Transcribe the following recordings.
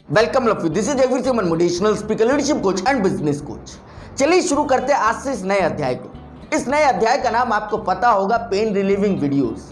Welcome love you, this is Jagveer Singh, motivational speaker, leadership coach and business coach. चलिए शुरू करते हैं आज से इस नए अध्याय को। इस नए अध्याय का नाम आपको पता होगा, पेन रिलीविंग वीडियोस।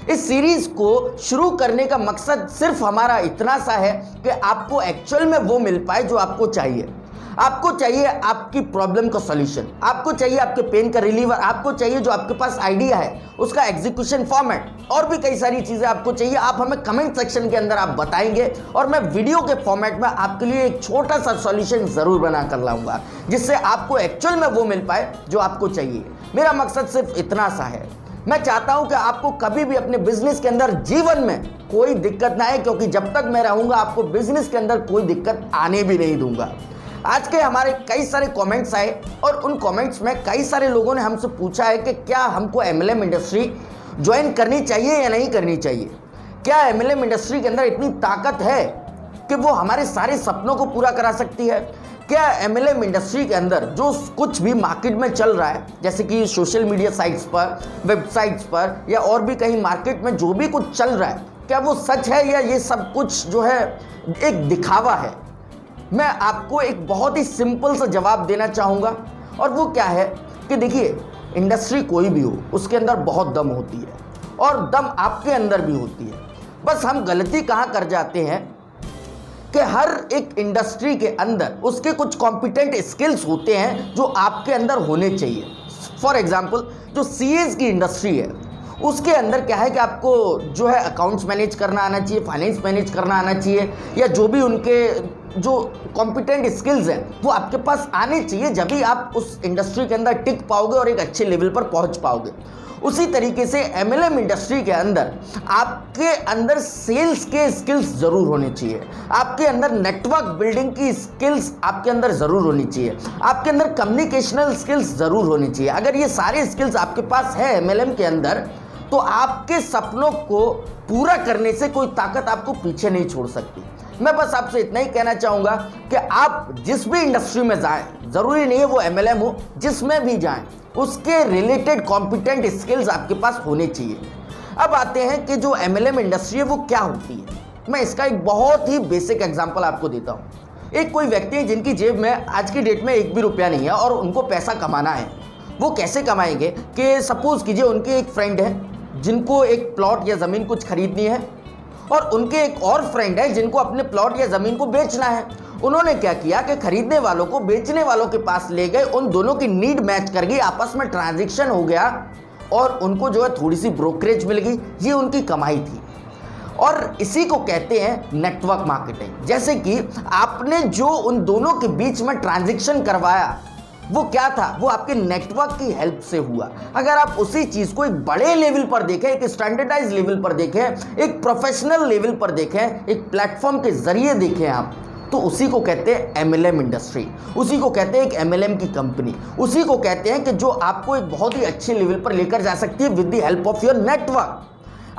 इस सीरीज को शुरू करने का मकसद सिर्फ हमारा इतना सा है कि आपको एक्चुअल में वो मिल पाए जो आपको चाहिए। आपको चाहिए आपकी प्रॉब्लम का सॉल्यूशन, आपको चाहिए आपके पेन का रिलीवर, आपको चाहिए जो आपके पास आइडिया है उसका एग्जीक्यूशन फॉर्मेट, और भी कई सारी चीज़ें आपको चाहिए। आप हमें कमेंट सेक्शन के अंदर आप बताएंगे और मैं वीडियो के फॉर्मेट में आपके लिए एक छोटा सा सॉल्यूशन ज़रूर बना कर लाऊंगा, जिससे आपको एक्चुअल में वो मिल पाए जो आपको चाहिए। मेरा मकसद सिर्फ इतना सा है। मैं चाहता हूं कि आपको कभी भी अपने बिजनेस के अंदर जीवन में कोई दिक्कत ना आए, क्योंकि जब तक मैं रहूंगा आपको बिजनेस के अंदर कोई दिक्कत आने भी नहीं दूंगा। आज के हमारे कई सारे कमेंट्स आए और उन कमेंट्स में कई सारे लोगों ने हमसे पूछा है कि क्या हमको एमएलएम इंडस्ट्री ज्वाइन करनी चाहिए या नहीं करनी चाहिए। क्या एमएलएम इंडस्ट्री के अंदर इतनी ताकत है कि वो हमारे सारे सपनों को पूरा करा सकती है। क्या एमएलएम इंडस्ट्री के अंदर जो कुछ भी मार्केट में चल रहा है, जैसे कि सोशल मीडिया साइट्स पर, वेबसाइट्स पर या और भी कहीं मार्केट में जो भी कुछ चल रहा है, क्या वो सच है या ये सब कुछ जो है एक दिखावा है। मैं आपको एक बहुत ही सिंपल सा जवाब देना चाहूँगा, और वो क्या है कि देखिए, इंडस्ट्री कोई भी हो उसके अंदर बहुत दम होती है और दम आपके अंदर भी होती है। बस हम गलती कहाँ कर जाते हैं कि हर एक इंडस्ट्री के अंदर उसके कुछ कॉम्पिटेंट स्किल्स होते हैं जो आपके अंदर होने चाहिए। फॉर एग्जांपल, जो सीएस की इंडस्ट्री है उसके अंदर क्या है कि आपको जो है अकाउंट्स मैनेज करना आना चाहिए, फाइनेंस मैनेज करना आना चाहिए, या जो भी उनके जो कॉम्पिटेंट स्किल्स हैं वो आपके पास आने चाहिए। जब भी आप उस इंडस्ट्री के अंदर टिक पाओगे और एक अच्छे लेवल पर पहुंच पाओगे। उसी तरीके से एमएलएम इंडस्ट्री के अंदर आपके अंदर सेल्स के स्किल्स ज़रूर होने चाहिए, आपके अंदर नेटवर्क बिल्डिंग की स्किल्स आपके अंदर ज़रूर होनी चाहिए, आपके अंदर कम्युनिकेशनल स्किल्स ज़रूर होनी चाहिए। अगर ये सारे स्किल्स आपके पास है एमएलएम के अंदर, तो आपके सपनों को पूरा करने से कोई ताकत आपको पीछे नहीं छोड़ सकती। मैं बस आपसे इतना ही कहना चाहूँगा कि आप जिस भी इंडस्ट्री में जाएं, ज़रूरी नहीं है वो एमएलएम हो, जिसमें भी जाएं उसके रिलेटेड कॉम्पिटेंट स्किल्स आपके पास होने चाहिए। अब आते हैं कि जो एमएलएम इंडस्ट्री है वो क्या होती है। मैं इसका एक बहुत ही बेसिक एग्जांपल आपको देता हूँ। एक कोई व्यक्ति है जिनकी जेब में आज की डेट में एक भी रुपया नहीं है और उनको पैसा कमाना है। वो कैसे कमाएंगे कि सपोज़ कीजिए उनके एक फ्रेंड है जिनको एक प्लॉट या ज़मीन कुछ खरीदनी है, और उनके एक और फ्रेंड है जिनको अपने प्लॉट या ज़मीन को बेचना है। उन्होंने क्या किया कि खरीदने वालों को बेचने वालों के पास ले गए, उन दोनों की नीड मैच कर गई, आपस में ट्रांजैक्शन हो गया और उनको जो है थोड़ी सी ब्रोकरेज मिल गई। ये उनकी कमाई थी, और इसी को कहते हैं नेटवर्क मार्केटिंग। जैसे कि आपने जो उन दोनों के बीच में ट्रांजैक्शन करवाया वो क्या था, वो आपके नेटवर्क की हेल्प से हुआ। अगर आप उसी चीज़ को एक बड़े लेवल पर देखें, एक स्टैंडर्डाइज लेवल पर देखें, एक प्रोफेशनल लेवल पर देखें, एक प्लेटफॉर्म के जरिए देखें आप, तो उसी को कहते हैं एमएलएम इंडस्ट्री, उसी को कहते हैं एक एमएलएम की कंपनी, उसी को कहते हैं कि जो आपको एक बहुत ही अच्छे लेवल पर लेकर जा सकती है with the help of your network.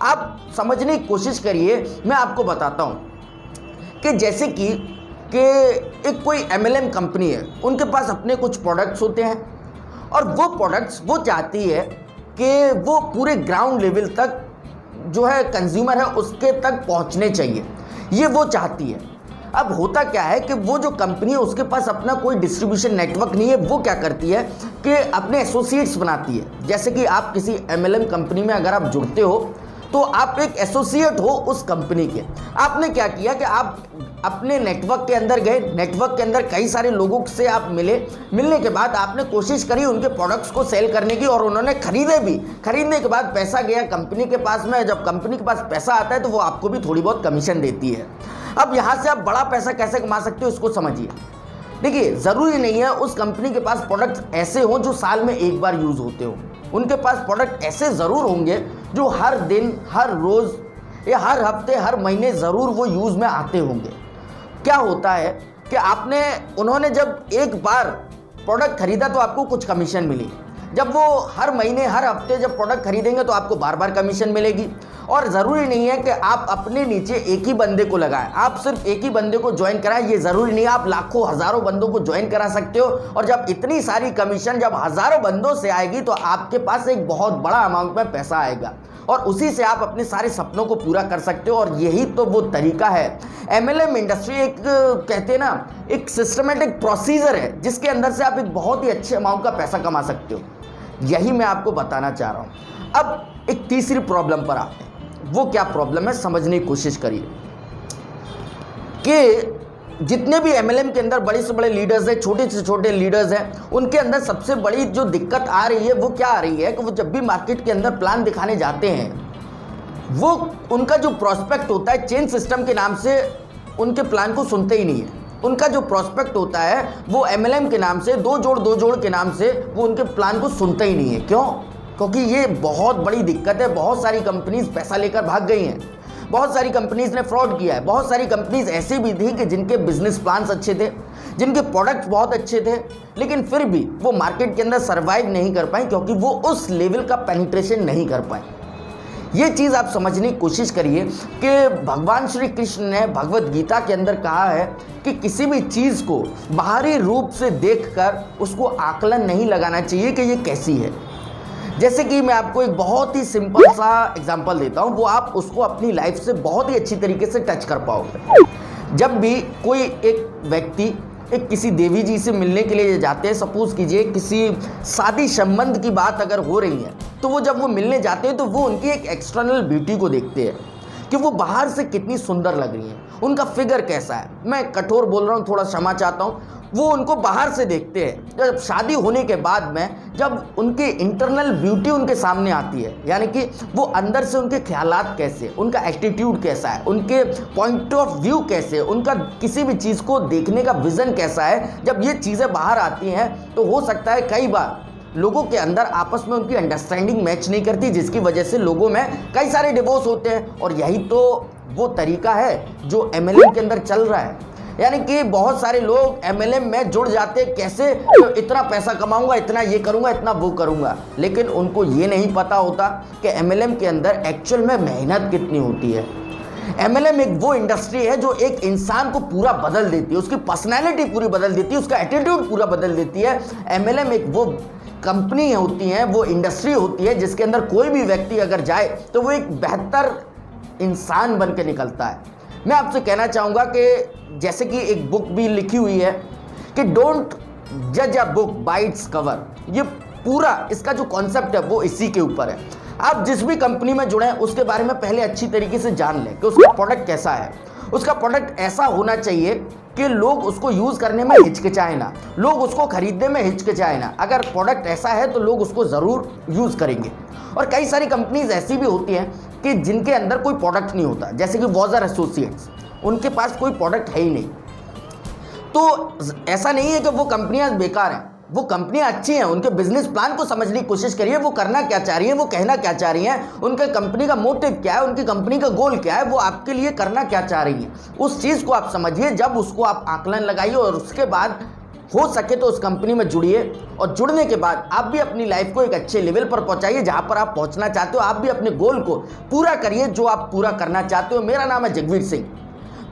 आप समझने की कोशिश करिए। मैं आपको बताता हूँ कि जैसे कि एक कोई एमएलएम कंपनी है, उनके पास अपने कुछ प्रोडक्ट्स होते हैं और वो प्रोडक्ट्स वो चाहती है कि वो पूरे ग्राउंड लेवल तक जो है कंज्यूमर है उसके तक पहुंचने चाहिए, ये वो चाहती है। अब होता क्या है कि वो जो कंपनी है उसके पास अपना कोई डिस्ट्रीब्यूशन नेटवर्क नहीं है। वो क्या करती है कि अपने एसोसिएट्स बनाती है। जैसे कि आप किसी एमएलएम कंपनी में अगर आप जुड़ते हो तो आप एक एसोसिएट हो उस कंपनी के। आपने क्या किया कि आप अपने नेटवर्क के अंदर गए, नेटवर्क के अंदर कई सारे लोगों से आप मिले, मिलने के बाद आपने कोशिश करी उनके प्रोडक्ट्स को सेल करने की, और उन्होंने खरीदे भी। खरीदने के बाद पैसा गया कंपनी के पास में। जब कंपनी के पास पैसा आता है तो वो आपको भी थोड़ी बहुत कमीशन देती है। अब यहाँ से आप बड़ा पैसा कैसे कमा सकते हो इसको समझिए। देखिए, ज़रूरी नहीं है उस कंपनी के पास प्रोडक्ट ऐसे हों जो साल में एक बार यूज़ होते हो। उनके पास प्रोडक्ट ऐसे ज़रूर होंगे जो हर दिन, हर रोज़ या हर हफ्ते, हर महीने ज़रूर वो यूज़ में आते होंगे। क्या होता है कि उन्होंने जब एक बार प्रोडक्ट खरीदा तो आपको कुछ कमीशन मिली। जब वो हर महीने, हर हफ्ते जब प्रोडक्ट खरीदेंगे तो आपको बार बार कमीशन मिलेगी। और ज़रूरी नहीं है कि आप अपने नीचे एक ही बंदे को लगाएं, आप सिर्फ एक ही बंदे को ज्वाइन कराएं। ये ज़रूरी नहीं है, आप लाखों हज़ारों बंदों को ज्वाइन करा सकते हो। और जब इतनी सारी कमीशन जब हज़ारों बंदों से आएगी तो आपके पास एक बहुत बड़ा अमाउंट में पैसा आएगा। और उसी से आप अपने सारे सपनों को पूरा कर सकते हो। और यही तो वो तरीका है। MLM इंडस्ट्री एक कहते हैं ना, एक सिस्टमेटिक प्रोसीजर है जिसके अंदर से आप एक बहुत ही अच्छे अमाउंट का पैसा कमा सकते हो। यही मैं आपको बताना चाह रहा हूँ। अब एक तीसरी प्रॉब्लम पर आते हैं। वो क्या प्रॉब्लम है, समझने की कोशिश करिए कि जितने भी MLM के अंदर बड़े से बड़े लीडर्स हैं, छोटे से छोटे लीडर्स हैं, उनके अंदर सबसे बड़ी जो दिक्कत आ रही है वो क्या आ रही है कि वो जब भी मार्केट के अंदर प्लान दिखाने जाते हैं, वो उनका जो प्रॉस्पेक्ट होता है चेन सिस्टम के नाम से उनके प्लान को सुनते ही नहीं है। उनका जो प्रॉस्पेक्ट होता है वो MLM के नाम से, दो जोड़ के नाम से वो उनके प्लान को सुनते ही नहीं है। क्यों? क्योंकि ये बहुत बड़ी दिक्कत है। बहुत सारी कंपनीज पैसा लेकर भाग गई हैं, बहुत सारी कंपनीज ने फ्रॉड किया है, बहुत सारी कंपनीज ऐसी भी थी कि जिनके बिजनेस प्लान्स अच्छे थे, जिनके प्रोडक्ट्स बहुत अच्छे थे, लेकिन फिर भी वो मार्केट के अंदर सर्वाइव नहीं कर पाए क्योंकि वो उस लेवल का पेनिट्रेशन नहीं कर पाए। ये चीज़ आप समझने की कोशिश करिए कि भगवान श्री कृष्ण ने भगवत गीता के अंदर कहा है कि किसी भी चीज़ को बाहरी रूप से देखकर उसको आकलन नहीं लगाना चाहिए कि ये कैसी है। जैसे कि मैं आपको एक बहुत ही सिंपल सा एग्जांपल देता हूँ, वो आप उसको अपनी लाइफ से बहुत ही अच्छी तरीके से टच कर पाओगे। जब भी कोई एक व्यक्ति एक किसी देवी जी से मिलने के लिए जाते हैं, सपोज कीजिए किसी शादी संबंध की बात अगर हो रही है, तो वो जब वो मिलने जाते हैं तो वो उनकी एक एक्सटर्नल ब्यूटी को देखते हैं कि वो बाहर से कितनी सुंदर लग रही है, उनका फिगर कैसा है। मैं कठोर बोल रहा हूँ, थोड़ा क्षमा चाहता हूँ। वो उनको बाहर से देखते हैं। जब शादी होने के बाद में जब उनकी इंटरनल ब्यूटी उनके सामने आती है, यानी कि वो अंदर से उनके ख्यालात कैसे, उनका एटीट्यूड कैसा है, उनके पॉइंट ऑफ व्यू कैसे, उनका किसी भी चीज़ को देखने का विज़न कैसा है, जब ये चीज़ें बाहर आती हैं तो हो सकता है कई बार लोगों के अंदर आपस में उनकी अंडरस्टैंडिंग मैच नहीं करती, जिसकी वजह से लोगों में कई सारे डिवोर्स होते हैं। और यही तो वो तरीका है जो MLM के अंदर चल रहा है। यानी कि बहुत सारे लोग MLM में जुड़ जाते हैं, कैसे तो इतना पैसा कमाऊंगा, इतना ये करूंगा, इतना वो करूंगा, लेकिन उनको ये नहीं पता होता कि MLM के अंदर एक्चुअल में मेहनत कितनी होती है। MLM एक वो इंडस्ट्री है जो एक इंसान को पूरा बदल देती है, उसकी पर्सनैलिटी पूरी बदल देती है, उसका एटीट्यूड पूरा बदल देती है। MLM एक वो कंपनी होती है, वो इंडस्ट्री होती है जिसके अंदर कोई भी व्यक्ति अगर जाए तो वो एक बेहतर इंसान बन के निकलता है। मैं आपसे कहना चाहूँगा कि जैसे कि एक बुक भी लिखी हुई है कि डोंट जज a book by its cover, ये पूरा इसका जो कॉन्सेप्ट है वो इसी के ऊपर है। आप जिस भी कंपनी में जुड़े हैं उसके बारे में पहले अच्छी तरीके से जान लें कि उसका प्रोडक्ट कैसा है। उसका प्रोडक्ट ऐसा होना चाहिए कि लोग उसको यूज़ करने में हिचकिचाए ना, लोग उसको खरीदने में हिचकिचाए ना। अगर प्रोडक्ट ऐसा है तो लोग उसको ज़रूर यूज़ करेंगे। और कई सारी कंपनीज ऐसी भी होती हैं कि जिनके अंदर कोई प्रोडक्ट नहीं होता, जैसे कि वॉजर एसोसिएट्स, उनके पास कोई प्रोडक्ट है ही नहीं। तो ऐसा नहीं है कि वो कंपनियां बेकार हैं, वो कंपनियां अच्छी हैं। उनके बिजनेस प्लान को समझने की कोशिश करिए, वो करना क्या चाह रही है, वो कहना क्या चाह रही हैं, उनके कंपनी का मोटिव क्या है, उनकी कंपनी का गोल क्या है, वो आपके लिए करना क्या चाह रही है, उस चीज़ को आप समझिए। जब उसको आप आकलन लगाइए और उसके बाद हो सके तो उस कंपनी में जुड़िए, और जुड़ने के बाद आप भी अपनी लाइफ को एक अच्छे लेवल पर पहुंचाइए जहां पर आप पहुंचना चाहते हो। आप भी अपने गोल को पूरा करिए जो आप पूरा करना चाहते हो। मेरा नाम है Jagveer Singh,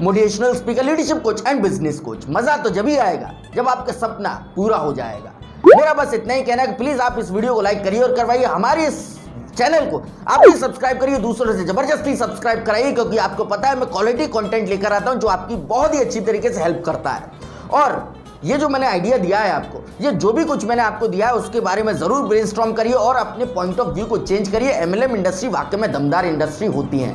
motivational speaker, leadership coach and business coach. मजा तो जब ही आएगा जब आपका सपना पूरा हो जाएगा। मेरा बस इतना ही कहना है कि प्लीज आप इस वीडियो को लाइक करिए और करवाइए हमारे इस चैनल को आप भी सब्सक्राइब करिए, दूसरों से जबरदस्ती सब्सक्राइब कराइए, क्योंकि आपको पता है मैं क्वालिटी कंटेंट लेकर आता हूं जो आपकी बहुत ही अच्छी तरीके से हेल्प करता है। और ये जो मैंने आइडिया दिया है आपको, ये जो भी कुछ मैंने आपको दिया है उसके बारे में जरूर ब्रेनस्टॉर्म करिए और अपने पॉइंट ऑफ व्यू को चेंज करिए। MLM इंडस्ट्री वाकई में दमदार इंडस्ट्री होती है।